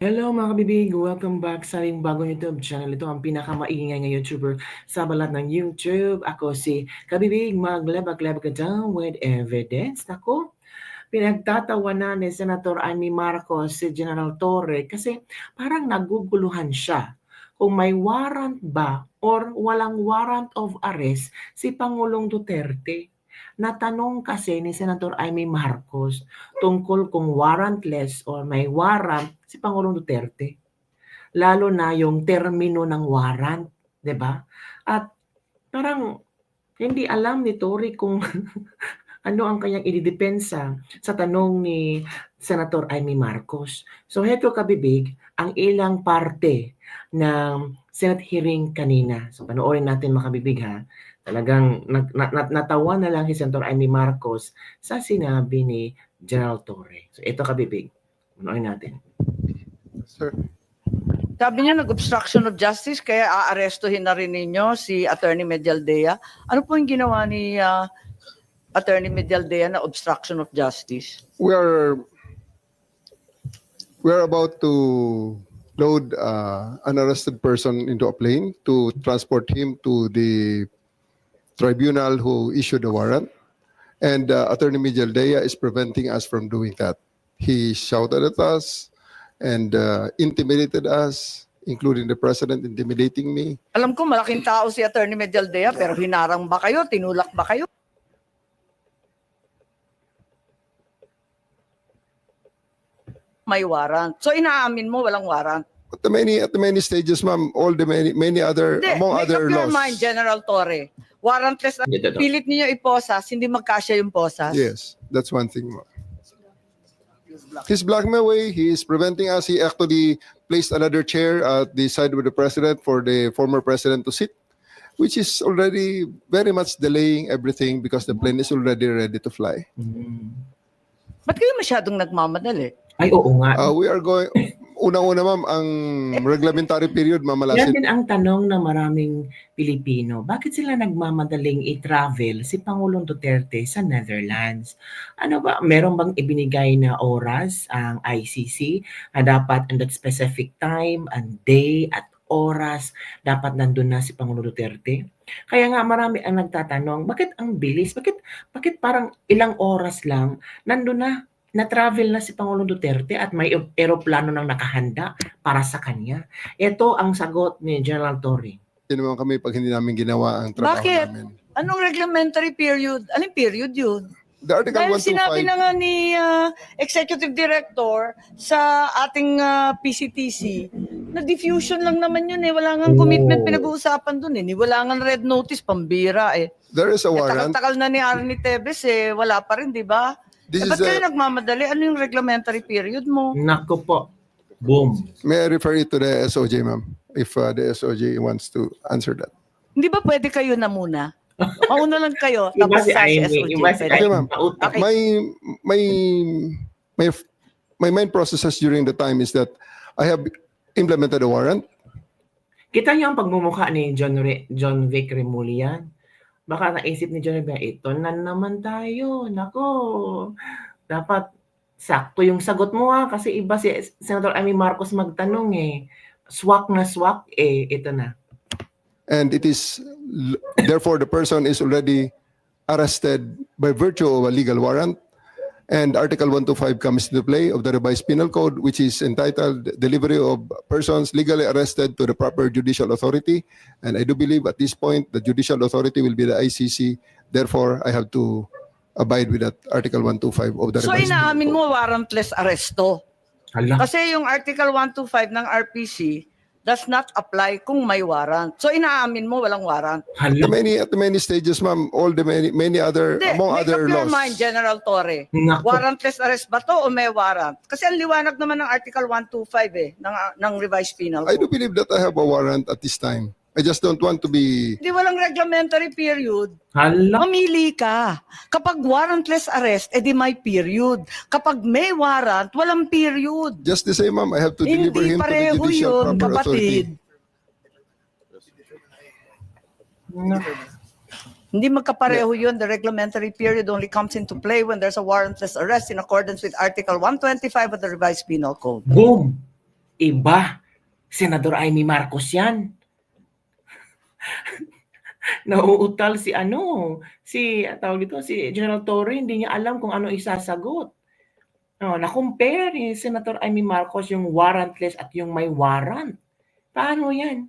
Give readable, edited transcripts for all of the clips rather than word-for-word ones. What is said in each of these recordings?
Hello mga kabibig! Welcome back sa aking bagong YouTube channel. Ito ang pinakamaingay na YouTuber sa balat ng YouTube. Ako si Kabibig, maglabag-labag ka down with evidence. Ako, pinagtatawanan ni Senator Amy Marcos si General Torre kasi parang naguguluhan siya kung may warrant ba or walang warrant of arrest si Pangulong Duterte. Natanong kasi ni Senator Amy Marcos tungkol kung warrantless or may warrant si Pangulong Duterte. Lalo na yung termino ng warrant, 'di ba? At parang hindi alam ni Tory kung ano ang kanyang ididepensa sa tanong ni Senator Amy Marcos. So heto kabibig ang ilang parte ng Senate hearing kanina. So panoorin natin mga kabibig ha. Talagang natawa na lang si Senator Amy Marcos sa sinabi ni General Torre. So ito kabibig. Panoorin natin. Sir. Sabi niya nag-obstruction of justice kaya aarestuhin na rin ninyo si Attorney Medialdea. Ano po yung ginawa ni Attorney Medialdea na obstruction of justice? We're about to load an arrested person into a plane to transport him to the tribunal who issued the warrant. And Attorney Medialdea is preventing us from doing that. He shouted at us and intimidated us, including the president intimidating me. Alam ko malaking tao si Attorney Medialdea pero hinarang ba kayo? Tinulak ba kayo? May warrant. So inaamin mo walang warrant? At the many stages, ma'am, all the many other, Hindi, among make other up your laws. mind, General Torre. Warrantless, Ito. pilit niyo iposas, hindi magkasya yung posas. Yes, that's one thing, ma'am. He's blocking my way. He is preventing us. He actually placed another chair at the side with the president for the former president to sit, which is already very much delaying everything because the plane is already ready to fly. Ba't kayo masyadong nagmamadali? Ay oo nga. We are going, unang-una ma'am, ang reglementary period, Yan mamalasin. din ang tanong ng maraming Pilipino. Bakit sila nagmamadaling i-travel si Pangulong Duterte sa Netherlands? Ano ba, meron bang ibinigay na oras ang ICC na dapat in that specific time and day at oras dapat nandun na si Pangulong Duterte? Kaya nga marami ang nagtatanong, bakit ang bilis? Bakit parang ilang oras lang nandun na travel na si Pangulong Duterte at may eroplano nang nakahanda para sa kanya. Ito ang sagot ni General Torre. Hindi naman kami pag hindi namin ginawa ang trabaho Bakit? namin. Anong reglementary period? Anong period yun? The Article Dahil 125, sinabi na nga ni Executive Director sa ating PCTC na diffusion lang naman yun eh. Wala nga commitment pinag-uusapan dun eh. Wala nga red notice, pambira eh. there is a warrant. Takal-takal na ni Arnie Tevez eh. Wala pa rin, di ba? This Ba't is kayo a, nagmamadali? Ano yung reglementary period mo? Nako po. Boom. may I refer it to the SOJ, ma'am, if the SOJ wants to answer that. Hindi ba pwede kayo na muna? Mauna lang kayo, Iba tapos si sa Amy. SOJ. Iba si Pwede? Okay, Amy. ma'am. Okay. My main processes during the time is that I have implemented a warrant. Kita niyo ang pagmumukha ni John Vic Remulian. Baka naisip ni John Vic, ito na naman tayo. Nako. Dapat sakto yung sagot mo ha. Kasi iba si Senator Amy Marcos magtanong eh. Swak na swak eh. Ito na. And it is, therefore, the person is already arrested by virtue of a legal warrant. And Article 125 comes into play of the revised penal code, which is entitled Delivery of Persons Legally Arrested to the Proper Judicial Authority. And I do believe at this point, the judicial authority will be the ICC. Therefore, I have to abide with that Article 125 of the So revised penal inaamin code. mo warrantless arresto. Hala. Kasi yung Article 125 ng RPC does not apply kung may warrant. So inaamin mo walang warrant. Hala. At the many stages, ma'am, all the many other, Hindi, among make other up your laws. mind, General Torre. Nako. Warrantless arrest ba to o may warrant? Kasi ang liwanag naman ng Article 125 eh, ng revised penal I do code. believe that I have a warrant at this time. I just don't want to be. Hindi walang reglementary period. Hala. Mamili ka. Kapag warrantless arrest, edi may period. Kapag may warrant, walang period. Just the same, ma'am. I have to deliver Hindi him to the pareho judicial yun, proper kapatid. authority. Hindi magkapareho yun. The reglementary period only comes into play when there's a warrantless arrest in accordance with Article 125 of the revised penal code. Boom. Iba, Senador Amy Marcos yan. Nauutal si General Torre, hindi niya alam kung ano isasagot. Na-compare ni Senator Amy Marcos yung warrantless at yung may warrant. Paano yan?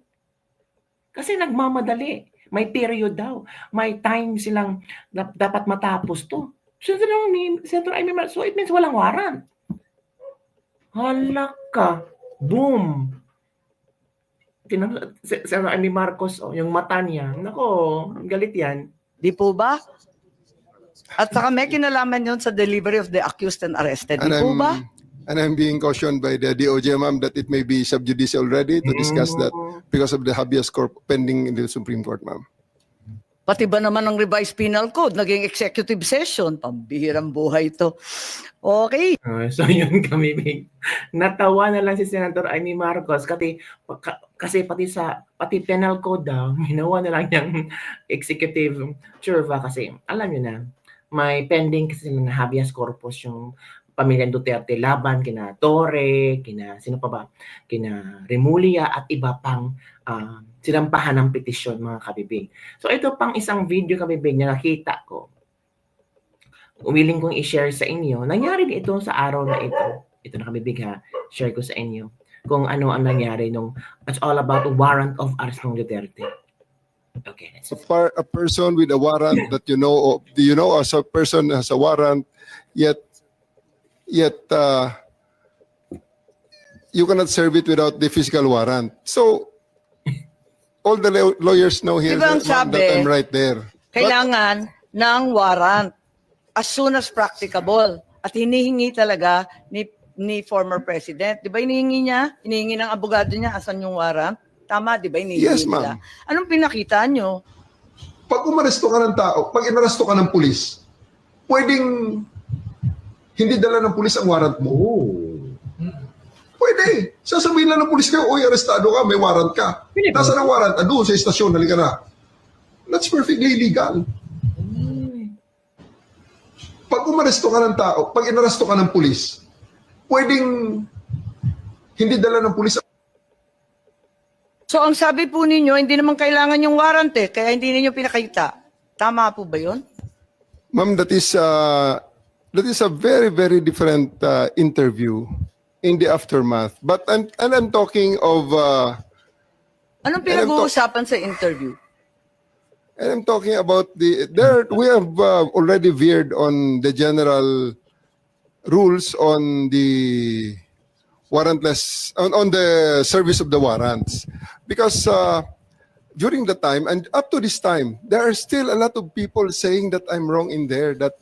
Kasi nagmamadali. May period daw. May time silang dapat matapos to. Senator Amy Marcos, so it means walang warrant. Hala ka. Boom. Senator Amy Marcos, yung mata niya. Nako, galit yan. Di po ba? At saka may kinalaman yun sa delivery of the accused and arrested. Di po ba? And I'm being cautioned by the DOJ, ma'am, that it may be sub judice already to discuss that because of the habeas corpus pending in the Supreme Court, ma'am. Pati ba naman ng revised penal code, naging executive session, pambihirang buhay ito. Okay. So yun kami, Big. Natawa na lang si Senator Amy Marcos kasi pati penal code daw, ginawa na lang yung executive churva kasi alam nyo na, may pending kasi sila na habeas corpus yung pamilya Duterte laban kina Torre, kina Remulla at iba pang sinampahan ng petisyon, mga kabibig. So ito pang isang video, kabibig, na nakita ko. Willing kong i-share sa inyo. Nangyari din ito sa araw na ito. Ito na, kabibig, ha. Share ko sa inyo kung ano ang nangyari it's all about a warrant of arrest ng Duterte. Okay, let's see. A person with a warrant that as a person has a warrant, yet you cannot serve it without the physical warrant. So, all the lawyers know here Diba ang that sabi, I'm right there. kailangan ng warrant as soon as practicable. At hinihingi talaga ni former president. Di ba hinihingi niya? Hinihingi ng abogado niya, asan yung warrant? Tama, di ba? Hinihingi Yes, nila. ma'am. Anong pinakita nyo? Pag umaresto ka ng tao, pag inaresto ka ng pulis, pwedeng hindi dala ng pulis ang warrant mo. Pwede. Sasabihin lang ng pulis kayo, oy, arestado ka, may warrant ka. Nasaan ang warrant? Doon sa istasyon, halika na. That's perfectly legal. Pag umaresto ka ng tao, pag inaresto ka ng pulis, pwedeng hindi dala ng pulis. So ang sabi po ninyo, hindi naman kailangan yung warrant kaya hindi ninyo pinakita. Tama po ba yun? Ma'am, that is a very, very different interview in the aftermath. But I'm talking of Anong pinag-uusapan sa interview? and I'm talking about we have already veered on the general rules on the warrantless on the service of the warrants, because during the time and up to this time there are still a lot of people saying that I'm wrong in there, that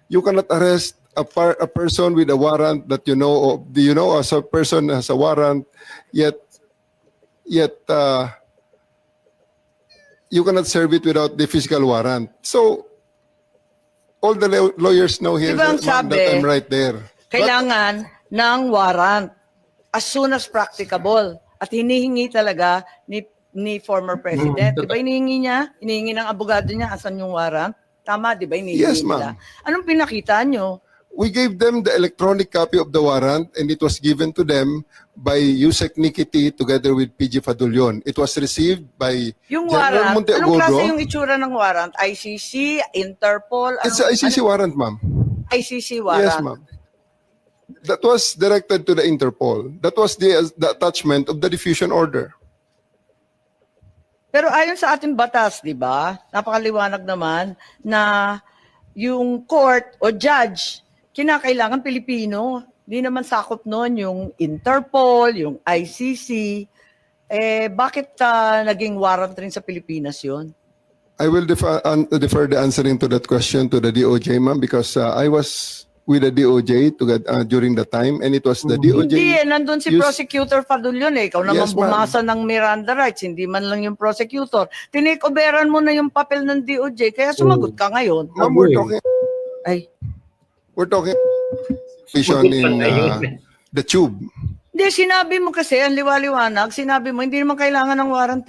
you cannot arrest a person with a warrant that as a person has a warrant, yet you cannot serve it without the physical warrant. So all the lawyers know here Diba ang that sabi, I'm right there. Kailangan ng warrant as soon as practicable. At hinihingi talaga ni former president. Di ba hinihingi niya? Hinihingi ng abogado niya, asan yung warrant? Tama, di ba? Hinihingi Yes, nila. ma'am. Anong pinakita nyo? We gave them the electronic copy of the warrant, and it was given to them by Yusek Nikiti together with PG Fadulion. It was received by Yung General warrant, anong klase Monteagudo. yung itsura ng warrant? ICC, Interpol? It's a ICC warrant, ma'am. ICC warrant. Yes, ma'am. That was directed to the Interpol. That was the attachment of the diffusion order. Pero ayon sa ating batas, di ba? Napakaliwanag naman na yung court o judge, kinakailangan Pilipino. Di naman sakop noon yung Interpol, yung ICC. Bakit naging warrant rin sa Pilipinas yun? I will defer the answering to that question to the DOJ, ma'am, because I was with the DOJ during the time, and it was the DOJ. Hindi nandun si Prosecutor Fadulion Ikaw naman Yes, ma'am. bumasa ng Miranda rights, hindi man lang yung prosecutor. Tinake-overan mo na yung papel ng DOJ, kaya sumagot ka ngayon. Ma'am, we're talking vision in the tube. Hindi, sinabi mo kasi, ang liwaliwanag, sinabi mo, hindi naman kailangan ng warrant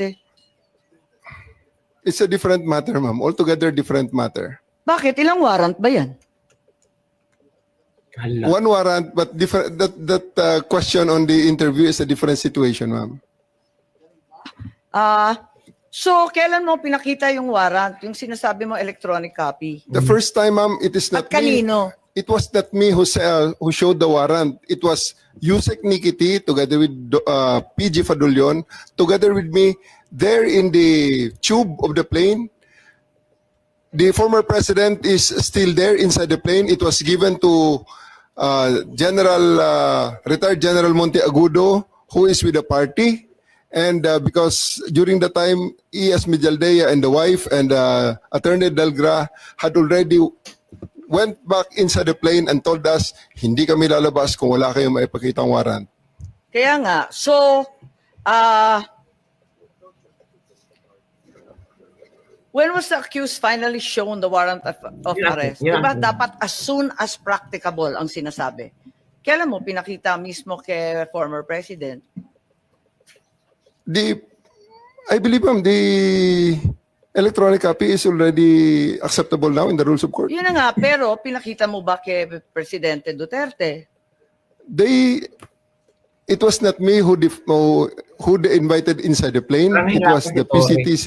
It's a different matter, ma'am. Altogether different matter. Bakit? Ilang warrant ba yan? Hala. One warrant, but different. That question on the interview is a different situation, ma'am. So, kailan mo pinakita yung warrant? Yung sinasabi mo electronic copy? The first time, ma'am, it is not At kanino? It was not me who showed the warrant. It was Yusek Nikiti together with PG Fadulyon, together with me there in the tube of the plane. The former president is still there inside the plane. It was given to retired General Monte Agudo, who is with the party. And because during the time, E.S. Mijaldea and the wife and Attorney Delgra had already went back inside the plane and told us, hindi kami lalabas kung wala kayong maipakitang warrant. Kaya nga, so, when was the accused finally shown the warrant of arrest? Yeah. Diba dapat as soon as practicable ang sinasabi? Kailan mo pinakita mismo kay former president? I believe, ma'am, the electronic copy is already acceptable now in the rules of court. Yun na nga, pero pinakita mo ba kay Presidente Duterte? It was not me who they invited inside the plane. Parang It was the hirapin ito, PCTC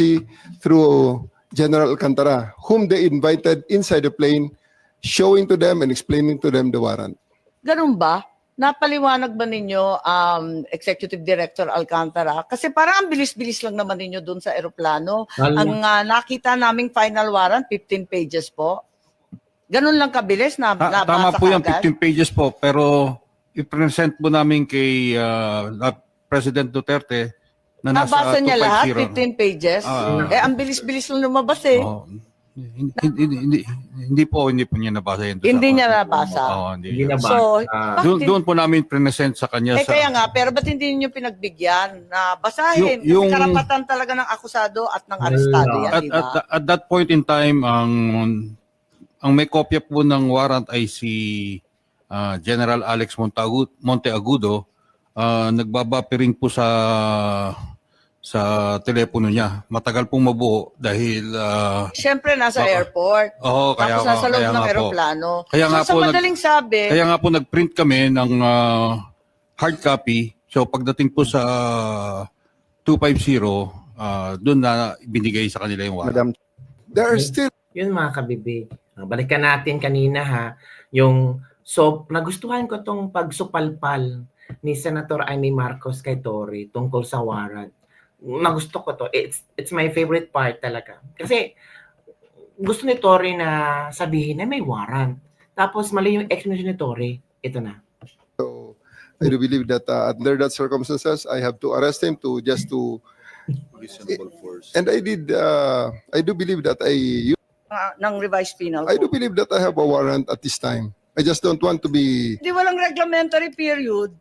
through General Alcantara, whom they invited inside the plane, showing to them and explaining to them the warrant. Ganun ba? Napaliwanag ba ninyo, Executive Director Alcantara? Kasi parang ang bilis-bilis lang naman ninyo dun sa eroplano. Alam. Ang nakita naming final warrant, 15 pages po. Ganun lang kabilis na nabasa Tama po yung kaagad? 15 pages po, pero i-present po namin kay President Duterte na nasa Nabasa niya lahat, 250. 15 pages? Ang bilis-bilis lang lumabas eh. Oh, hindi po niya nabasa yun. Hindi niya nabasa. Hindi Hindi niya. na ba? So, Doon po namin present sa kanya. kaya nga, pero ba't hindi niyo pinagbigyan na basahin? Yung- Kasi karapatan talaga ng akusado at ng arestado yan, at, di ba? at that point in time, ang may kopya po ng warrant ay si General Alex Monteagudo. Nagbabapiring po sa telepono niya. Matagal pong mabuo dahil Siyempre, nasa airport. kaya Tapos nasa loob kaya ng nga po. eroplano. Kaya nga so, po, sa madaling sabi, Kaya nga po nag-print kami ng hard copy. So pagdating po sa 250, doon na binigay sa kanila yung warrant. There are still Yun mga kabibig. Balikan natin kanina ha, yung nagustuhan ko tong pagsupalpal ni Senator Amy Marcos kay Tory tungkol sa warrant. Nagusto ko to. It's my favorite part talaga. Kasi gusto ni Tory na sabihin na may warrant. Tapos mali yung explanation ni Tory. Ito na. I do believe that under that circumstances, I have to arrest him and I do believe that ng revised penal I do code. believe that I have a warrant at this time. I just don't want to be Hindi walang reglementary period.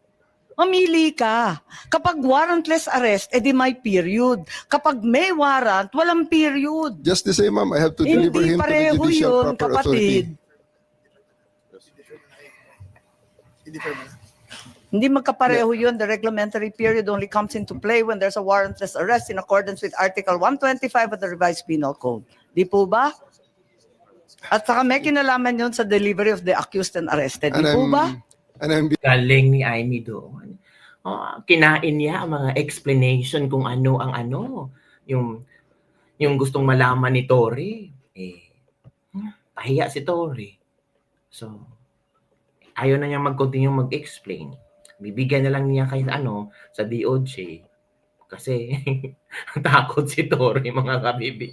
Mamili ka. Kapag warrantless arrest, edi may period. Kapag may warrant, walang period. just the same, ma'am. I have to deliver Hindi him to the pareho judicial yun, proper authority. kapatid. Hindi magkapareho yun. The reglementary period only comes into play when there's a warrantless arrest in accordance with Article 125 of the Revised Penal Code. Di po ba? At saka may kinalaman yun sa delivery of the accused and arrested. Di po ba? And I'm Galing ni Amy doon. Kinain niya ang mga explanation kung ano ang ano. Yung gustong malaman ni Tory. Pahiya si Tory. So, ayaw na niya mag-continue mag-explain. Bibigyan na lang niya kay sa DOJ. Kasi takot si Tory, mga kabibi.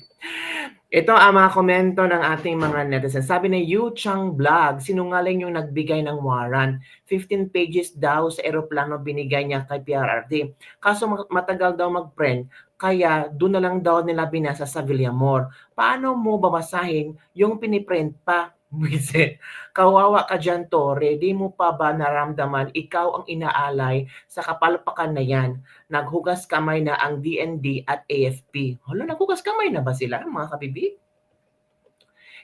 Ito ang mga komento ng ating mga netizens. Sabi ni Yu Chang Vlog, sinungaling yung nagbigay ng warrant. 15 pages daw sa eroplano binigay niya kay PRRD. Kaso matagal daw mag-print, kaya doon na lang daw nila binasa sa Villamor. Paano mo babasahin yung piniprint pa? Buisit. Kawawa ka dyan, Tore. Di mo pa ba naramdaman ikaw ang inaalay sa kapalpakan na yan? Naghugas kamay na ang DND at AFP. Hala, naghugas kamay na ba sila, mga kabibi?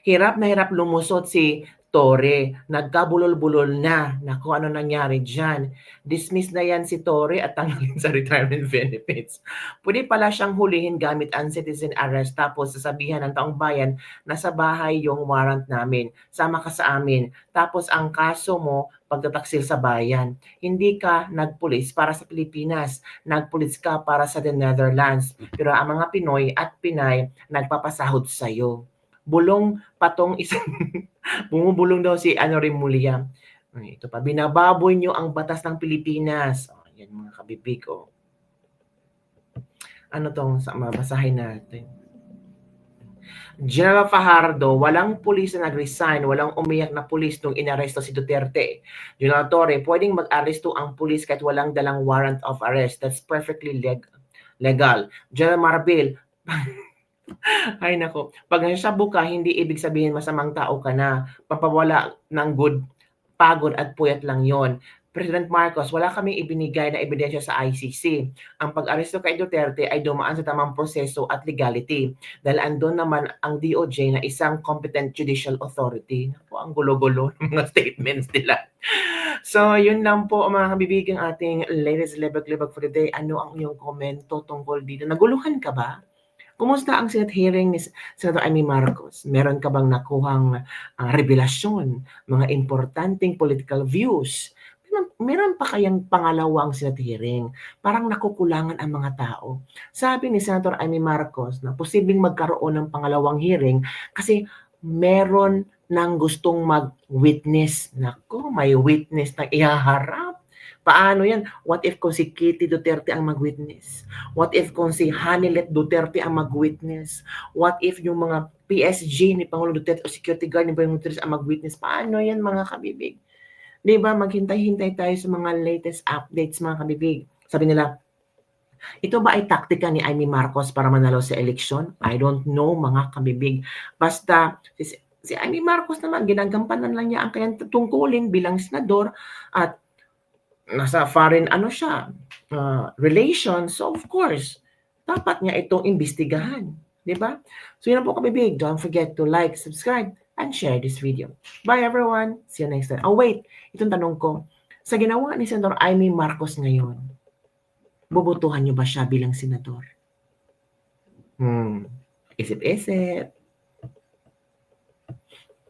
Hirap na hirap lumusot si Torre. Nagkabulol-bulol na. Naku, ano nangyari dyan? Dismiss na yan si Torre at tanggalin sa retirement benefits. Pwede pala siyang hulihin gamit uncitizen arrest tapos sasabihan ng taong bayan nasa bahay yung warrant namin. Sama ka sa amin. Tapos ang kaso mo, pagtataksil sa bayan. Hindi ka nagpulis para sa Pilipinas. Nagpulis ka para sa the Netherlands. Pero ang mga Pinoy at Pinay nagpapasahod sa'yo. Bulong patong isang bumubulong daw si Remulla. Ito pa, binababoy nyo ang batas ng Pilipinas. Yan mga kabibig. Ano tong mabasahin natin? General Fajardo, walang pulis na nag-resign, walang umiyak na pulis nung inaresto si Duterte. General Torre, pwedeng mag-aresto ang pulis kahit walang dalang warrant of arrest. That's perfectly legal. General Marbil, ay nako, pag nasasabu ka, hindi ibig sabihin masamang tao ka na. Papawala ng good, pagod at puyat lang yon. President Marcos, wala kaming ibinigay na ebidensya sa ICC. Ang pag-aresto kay Duterte ay dumaan sa tamang proseso at legality dahil andun naman ang DOJ na isang competent judicial authority. Naku, ang gulo-gulo ng mga statements nila. So, yun lang po mga kabibigang ating latest lebag-lebag for the day. Ano ang iyong komento tungkol dito? Naguluhan ka ba? Kumusta ang Senate hearing ni Senator Amy Marcos? Meron ka bang nakuhang revelasyon, mga importanteng political views? Meron pa kayang pangalawang Senate hearing? Parang nakukulangan ang mga tao. Sabi ni Senator Amy Marcos na posibleng magkaroon ng pangalawang hearing kasi meron nang gustong mag-witness. Nako, may witness na ihaharap. Paano yan? What if kung si Kitty Duterte ang mag-witness? What if kung si Hanilet Duterte ang mag-witness? What if yung mga PSG ni Pangulo Duterte o security guard ni Pangulo Duterte ang mag-witness? Paano yan mga kabibig? Diba, maghintay-hintay tayo sa mga latest updates mga kabibig. Sabi nila, ito ba ay taktika ni Amy Marcos para manalo sa eleksyon? I don't know mga kabibig. Basta si Amy Marcos naman, ginagampanan lang niya ang kanyang tungkulin bilang senador at nasa foreign relations. So of course, dapat niya itong imbestigahan. Diba? So yun po kabibig. Don't forget to like, subscribe, and share this video. Bye everyone. See you next time. Oh wait, itong tanong ko. Sa ginawa ni Senator Amy Marcos ngayon, bobotohan niyo ba siya bilang senador? Isip-isip.